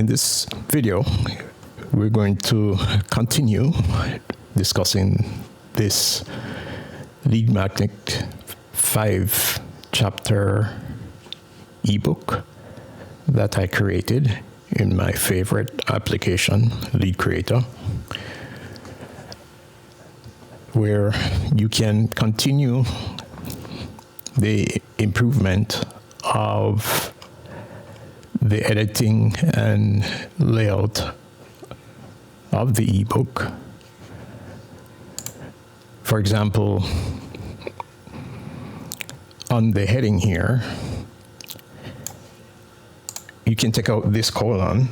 In this video, we're going to continue discussing this Lead Magnet 5 chapter ebook that I created in my favorite application, LeadCreator, where you can continue the improvement of the editing and layout of the ebook. For example, on the heading here, you can take out this colon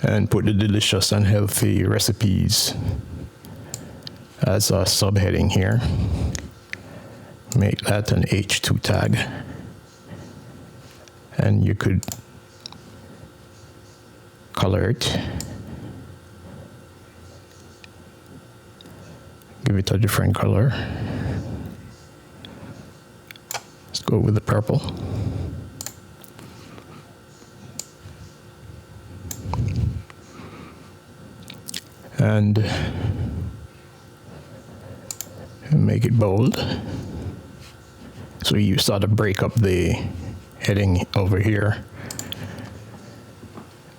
and put the delicious and healthy recipes as a subheading here. Make that an H2 tag. And you could color it. Give it a different color. Let's go with the purple. And make it bold. So you start to break up the heading over here.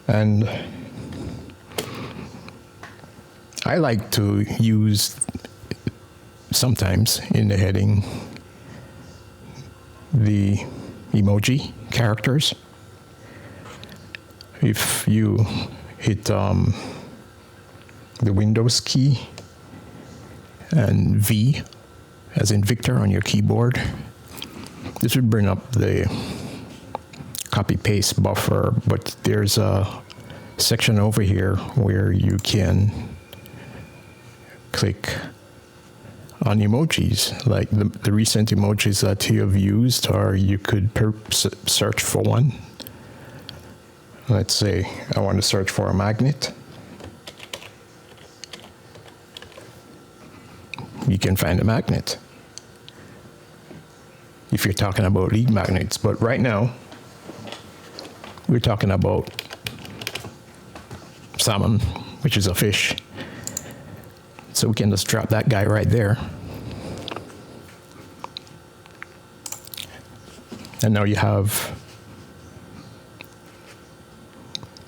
And I like to use sometimes in the heading the emoji characters. If you hit the Windows key and V as in Victor on your keyboard, this would bring up the copy paste buffer, but there's a section over here where you can click on emojis, like the recent emojis that you have used, or you could search for one. Let's say I want to search for a magnet. You can find a magnet if you're talking about lead magnets. But right now, we're talking about salmon, which is a fish. So we can just drop that guy right there. And now you have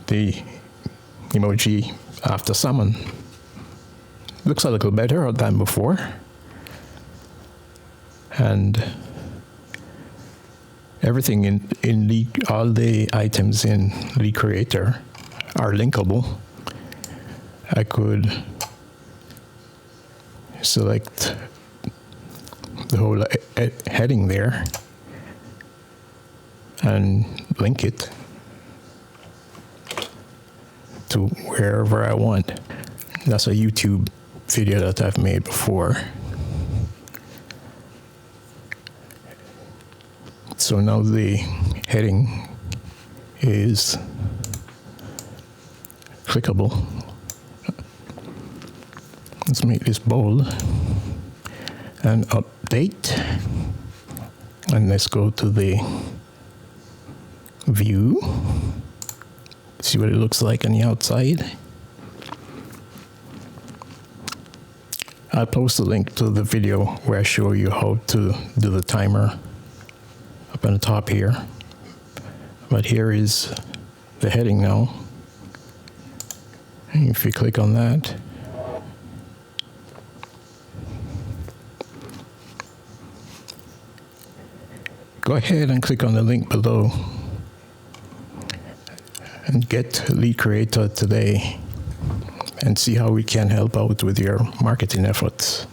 the emoji after salmon. Looks a little better than before. And everything in Lead, all the items in LeadCreator are linkable. I could select the whole heading there and link it to wherever I want. That's a YouTube video that I've made before. So now the heading is clickable. Let's make this bold and update. And let's go to the view. See what it looks like on the outside. I'll post a link to the video where I show you how to do the timer up on the top here. But here is the heading now. And if you click on that, go ahead and click on the link below and get LeadCreator today and see how we can help out with your marketing efforts.